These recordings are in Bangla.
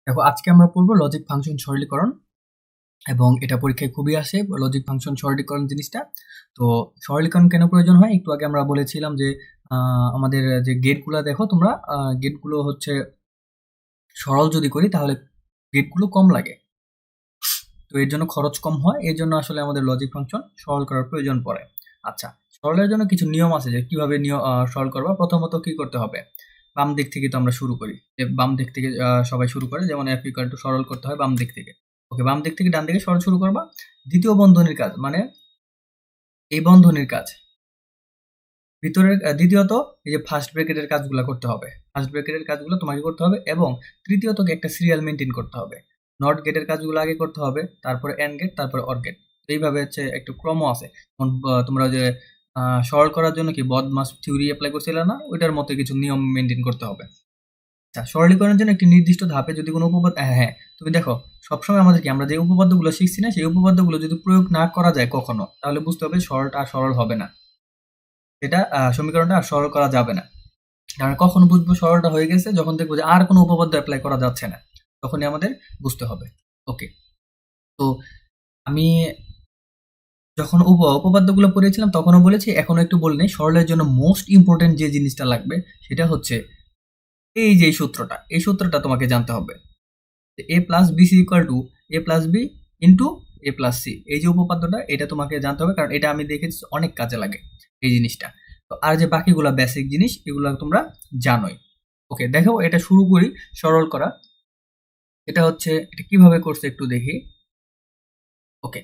দেখো আজকে আমরা পড়বো লজিক ফাংশন সরলীকরণ এবং এটা পরীক্ষায় খুবই আসে লজিক ফাংশন সরলীকরণ জিনিসটা। তো সরলীকরণ কেন প্রয়োজন হয় একটু আগে আমরা বলেছিলাম যে আমাদের যে গেটগুলো দেখো তোমরা, গেটগুলো হচ্ছে সরল যদি করি তাহলে গেটগুলো কম লাগে, তো এর জন্য খরচ কম হয়, এর জন্য আসলে আমাদের লজিক ফাংশন সরল করার প্রয়োজন পড়ে। আচ্ছা, সরলের জন্য কিছু নিয়ম আছে যে কিভাবে সরল করবা। প্রথমত কি করতে হবে, বাম দিক থেকে তো আমরা শুরু করি, যে বাম দিক থেকে সবাই শুরু করে, যেমন এফ ইকুয়াল টু সরল করতে হয় বাম দিক থেকে। ওকে, বাম দিক থেকে ডান দিকে সরল শুরু করবা। দ্বিতীয় বন্ধনীর কাজ মানে এই বন্ধনীর কাজ ভিতরের, দ্বিতীয়ত এই যে ফার্স্ট ব্র্যাকেটের কাজগুলো করতে হবে, ফার্স্ট ব্র্যাকেটের কাজগুলো তোমাকে করতে হবে, এবং তৃতীয়ত একটা সিরিয়াল মেনটেন করতে হবে। নট গেটের কাজগুলো আগে করতে হবে, তারপরে এন্ড গেট, তারপরে অর গেট। এইভাবে হচ্ছে একটু ক্রম আছে। তোমরা যে সরল করার জন্য কি বদমাস থিওরি অ্যাপ্লাই করছিলে না, ওইটার মতো কিছু নিয়ম মেনটেন করতে হবে। আচ্ছা, সরলীকরণের জন্য একটি নির্দিষ্ট ধাপে যদি কোনো উপপাদ্য, হ্যাঁ তুমি দেখো সবসময় আমাদের কি, আমরা যে উপপাদ্যগুলো শিখছি না, সেই উপপাদ্যগুলো যদি প্রয়োগ না করা যায় কখনো, তাহলে বুঝতে হবে সরলটা আর সরল হবে না, সেটা সমীকরণটা আর সরল করা যাবে না। কারণ কখন বুঝবো সরলটা হয়ে গেছে, যখন দেখবো যে আর কোনো উপপাদ্য অ্যাপ্লাই করা যাচ্ছে না, তখনই আমাদের বুঝতে হবে। ওকে, তো আমি যখন উপপাদ্যগুলো পড়িয়েছিলাম তখনও বলেছি, এখনো একটু বলে নেই, সরলের জন্য মোস্ট ইম্পর্টেন্ট যে জিনিসটা লাগবে সেটা হচ্ছে এই যে সূত্রটা, এই সূত্রটা তোমাকে জানতে হবে। A plus B C equal to A plus B into A plus C, এই যে উপপাদ্যটা, এটা তোমাকে জানতে হবে, কারণ এটা আমি দেখেছি অনেক কাজে লাগে এই জিনিসটা। তো আর যে বাকিগুলো বেসিক জিনিস এগুলো তোমরা জানোই। ওকে, দেখো এটা শুরু করি সরল করা। এটা হচ্ছে, এটা কিভাবে করছে একটু দেখি। ওকে,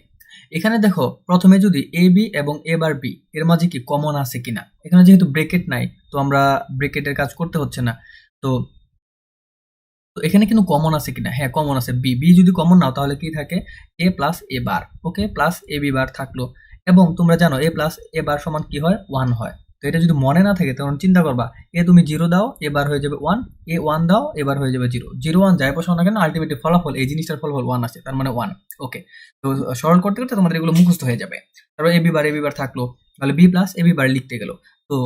এখানে দেখো প্রথমে যদি এ বি এবং এ বার বি এর মাঝে কি কমন আছে কিনা, এখানে যেহেতু ব্রেকেট নাই তো আমরা ব্রেকেটের কাজ করতে হচ্ছে না। তো তো এখানে কিন্তু কমন আছে কিনা, হ্যাঁ কমন আছে, বি বি যদি কমন নাও তাহলে কি থাকে, এ plus A bar. Okay, plus A B বার থাকলো, এবং তোমরা জানো এ প্লাস এ বার সমান কি হয়, 1 হয়। তো এটা যদি মনে না থাকে তখন চিন্তা করবা, এ তুমি 0 দাও এবার হয়ে যাবে 1, এ 1 দাও এবার হয়ে যাবে 0, 0 1 যাই বসাও না কেন আলটিমেটলি ফলাফল এই জিনিসটার ফলাফল 1 আসে, তার মানে 1। ওকে, তো সরল করতে করতে তোমাদের এগুলো মুখস্থ হয়ে যাবে। তারপর এ বি বার থাকলো, তাহলে বি প্লাস এ বি বার লিখতে গেল। তো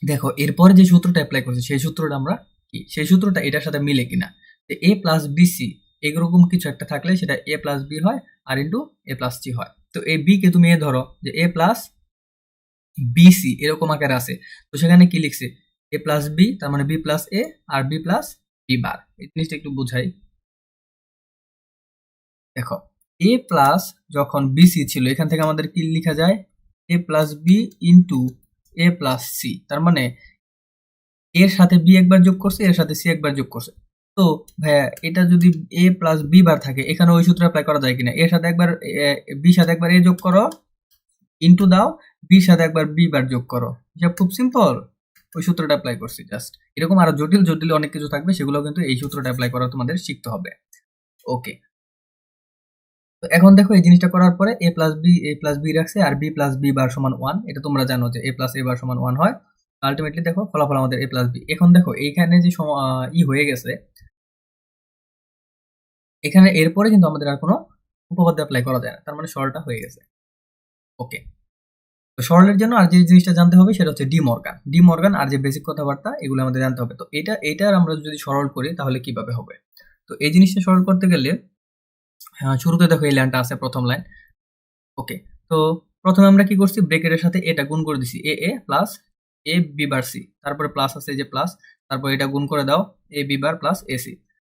দেখো এরপরে যে সূত্রটা অ্যাপ্লাই করছে সেই সূত্রটা আমরা কি, সেই সূত্রটা এটার সাথে মিলে কিনা। এ প্লাস বিসি এরকম কিছু একটা থাকলে সেটা এ প্লাস বি হয়, আর ইন্টু এ প্লাস সি হয়। তো এই বি কে তুমি এ ধরো যে এ প্লাস বিসি এরকম আকারে আছে, তো সেখানে কি লিখছে, এ প্লাস বি, তার মানে বি প্লাস এ আর বি প্লাস বি বার। এই জিনিসটা একটু বুঝাই। দেখো এ প্লাস যখন বিসি ছিল, এখান থেকে আমাদের কি লেখা যায়, A plus B into A plus C, তার মানে এর সাথে বি একবার যোগ করছে, এর সাথে সি একবার যোগ করছে। তো ভাইয়া এটা যদি এ প্লাস বি বার থাকে, এখানে ওই সূত্র অ্যাপ্লাই করা যায় কিনা, এর সাথে একবার বি সাথে একবার এ যোগ করো, ইনটু দাও, বি সাথে একবার বি বার যোগ করো, হিসাব খুব সিম্পল। ওই সূত্রটা অ্যাপ্লাই করছি জাস্ট। এরকম আরো জটিল জটিল অনেক কিছু থাকবে, সেগুলো কিন্তু এই সূত্রটা অ্যাপ্লাই করা তোমাদের শিখতে হবে। ওকে, তো এখন দেখো এই জিনিসটা করার পরে এ প্লাস বি রাখছে, আর বি প্লাস বি বার সমান 1, এটা তোমরা জানো যে এ প্লাস এ বার সমান 1 হয়। আলটিমেটলি দেখো ফলাফল আমাদের এ প্লাস বি। এখন দেখো এইখানে যে হয়ে গেছে, এখানে এরপরে কিন্তু আমাদের আর কোনো উপপাদ্য অ্যাপ্লাই করা যায় না, তার মানে সরলটা হয়ে গেছে। ওকে, তো সরলের জন্য আর যে জিনিসটা জানতে হবে সেটা হচ্ছে ডি মর্গান আর যে বেসিক কথাবার্তা এগুলো আমাদের জানতে হবে। তো এটার আমরা যদি সরল করি তাহলে কিভাবে হবে। তো এই জিনিসটা সরল করতে গেলে শুরুতে দেখো এই লাইনটা আছে, প্রথম লাইন। ওকে, তো প্রথমে আমরা কি করছি, ব্রেকেটের সাথে এটা গুণ করে দিছি, এ এ plus A B bar C, তারপরে প্লাস আছে এই যে প্লাস, তারপর এটা গুণ করে দাও এ বি বার প্লাস এসি,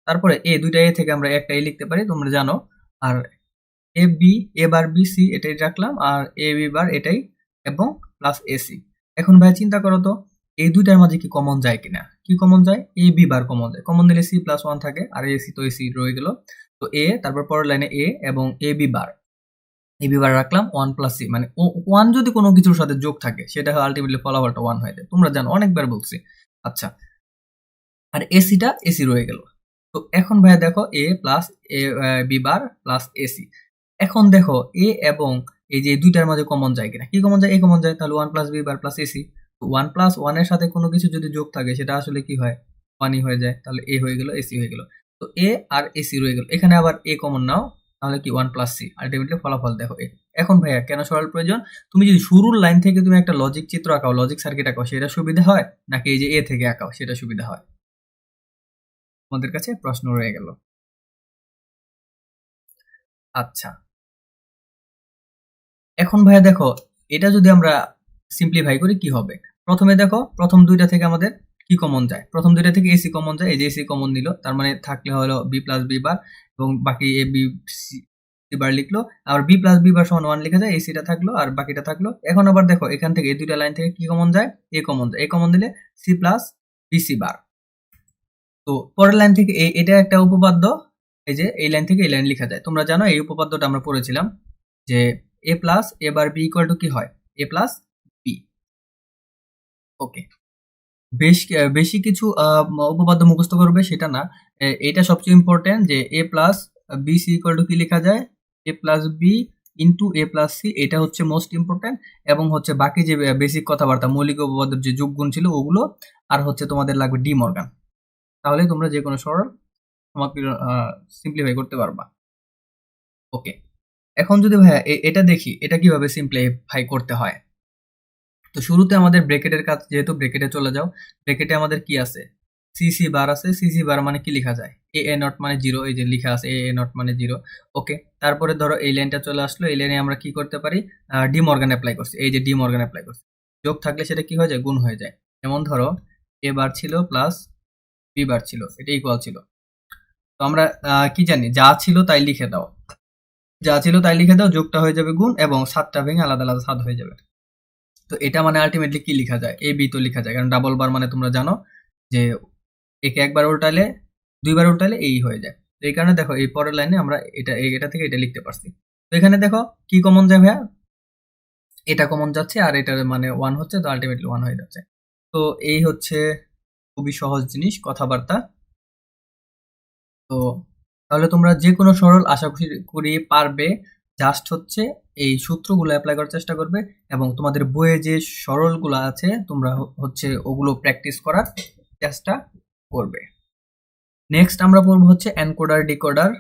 তারপরে এ দুইটা এ থেকে আমরা একটা এ লিখতে পারি তোমরা জানো, আর A B A bar B C এটাই রাখলাম, আর এ বি বার এটাই, এবং প্লাস এসি। এখন ভাই চিন্তা করো তো এই দুইটার মাঝে কি কমন যায় কিনা, কি কমন যায়, এ বি বার কমন যায়, কমন দিলে সি প্লাস 1 থাকে, আর এসি তো এসি রয়ে গেল। তো এ, তারপর পরের লাইনে এ এবং A B bar, A B বার রাখলাম 1 প্লাস সি, মানে 1 যদি কোনো কিছুর সাথে যোগ থাকে সেটা আলটিমেটলি ফলাফলটা 1 হয়ে যায়, তোমরা জানো অনেকবার বলছি। আচ্ছা, আর এসিটা এসি রয়ে গেল। তো এখন ভাইয়া দেখো এ প্লাস এ বি বার প্লাস এসি, এখন দেখো এ এবং এই যে দুইটার মাঝে কমন যায় কিনা, কি কমন যায়, এ কমন যায়, তাহলে 1 প্লাস বি বার প্লাস এসি। 1 প্লাস 1 এর সাথে কোনো কিছু যদি যোগ থাকে সেটা আসলে কি হয়, 1ই হয়ে যায়, তাহলে এ হয়ে গেল, এসি হয়ে গেল। তো এ আর এসি রয়ে গেল, এখানে আবার এ কমন নাও, তাহলে কি 1 প্লাস সি, আলটিমেটলি ফলাফল দেখো এ। এখন ভাইয়া কেন সরল প্রয়োজন, তুমি যদি শুরুর লাইন থেকে তুমি একটা লজিক চিত্র আঁকাও, লজিক সার্কিট আঁকাও, সেটা সুবিধা হয় নাকি এই যে এ থেকে আঁকাও সেটা সুবিধা হয়, তোমাদের কাছে প্রশ্ন রয়ে গেল। আচ্ছা, এখন ভাইয়া দেখো এটা যদি আমরা সিম্পলিফাই করি কি হবে। প্রথমে দেখো প্রথম দুইটা থেকে আমাদের কি কমন যায়, প্রথম দুইটা থেকে এসি কমন যায়, এই যে এসি কমন নিল, তার মানে থাকলে হলো বি প্লাস বি বার এবং বাকি এ বি সি বার লিখলো, আবার বি প্লাস বি বার সমান ওয়ান লেখা যায়, এসিটা থাকলো আর বাকিটা থাকলো। এখন আবার দেখো এখান থেকে এই দুইটা লাইন থেকে কি কমন যায়, এ কমন যায়, এ কমন দিলে সি প্লাস বিসি বার। তো পরের লাইন থেকে এটা একটা উপপাদ্য, এই যে এই লাইন থেকে এই লাইন লেখা যায়, তোমরা জানো এই উপপাদ্যটা আমরা পড়েছিলাম যে A plus A bar B equal to কি হয়, এ প্লাস বি। ওকে, বেশি কিছু উপপাদ্য মুখস্থ করবে সেটা না, এটা সবচেয়ে ইম্পর্টেন্ট যে A plus B C equal to কি লেখা যায়, A plus B into A plus C, এটা হচ্ছে মোস্ট ইম্পর্টেন্ট। এবং হচ্ছে বাকি যে বেসিক কথাবার্তা মৌলিক উপপাদ্যের যে যোগ গুণ ছিল ওগুলো, আর হচ্ছে তোমাদের লাগবে ডি মর্গান, তাহলে তোমরা যে কোনো সরল সমাকলন সিম্পলিফাই করতে পারবা। ওকে, এখন যদি ভাইয়া এটা দেখি এটা কিভাবে সিম্পলিফাই করতে হয়। তো শুরুতে আমাদের ব্র্যাকেটের কাজ, যেহেতু ব্র্যাকেটে চলে যাও, ব্র্যাকেটে আমাদের কি আছে, সিসি বার আছে, সিসি বার মানে কি লেখা যায়, এ এ নট মানে জিরো, এই যে লেখা আছে এ এ নট মানে জিরো। ওকে, তারপরে ধরো এই লাইনটা চলে আসলো, এই লাইনে আমরা কি করতে পারি, ডি মর্গান অ্যাপ্লাই করছি, এই যে ডি মর্গান অ্যাপ্লাই করছি, যোগ থাকলে সেটা কি হয়ে যায়, গুণ হয়ে যায়। যেমন ধরো এ বার ছিল প্লাস বি বার ছিল, এটা ইকুয়াল ছিল। তো আমরা কি জানি, যা ছিল তাই লিখে দাও, যা ছিল তাই লিখে দাও, যোগটা হয়ে যাবে গুণ এবং সাতটা ভেঙে আলাদা আলাদা সাত হয়ে যাবে। তো এটা মানে আলটিমেটলি কি লেখা যায়, এ বি তো লেখা যায়, কারণ ডাবল বার মানে তোমরা জানো যে একে একবার উল্টালে দুইবার উল্টালে এই হয়ে যায়। তো এই কারণে দেখো এই পরের লাইনে আমরা এটা থেকে এটা লিখতে পারছি। তো এখানে দেখো কি কমন যায় ভাইয়া, এটা কমন যাচ্ছে আর এটার মানে ওয়ান হচ্ছে, তো আলটিমেটলি ওয়ান হয়ে যাচ্ছে। তো এই হচ্ছে খুবই সহজ জিনিস কথাবার্তা। তো তাহলে তোমরা যে কোনো সরল আশা করি পারবে, জাস্ট হচ্ছে এই সূত্রগুলো অ্যাপ্লাই করার চেষ্টা করবে এবং তোমাদের বইয়ে যে সরলগুলো আছে তোমরা হচ্ছে ওগুলো প্র্যাকটিস করার চেষ্টা করবে। নেক্সট আমরা পড়বো হচ্ছে এনকোডার ডিকোডার।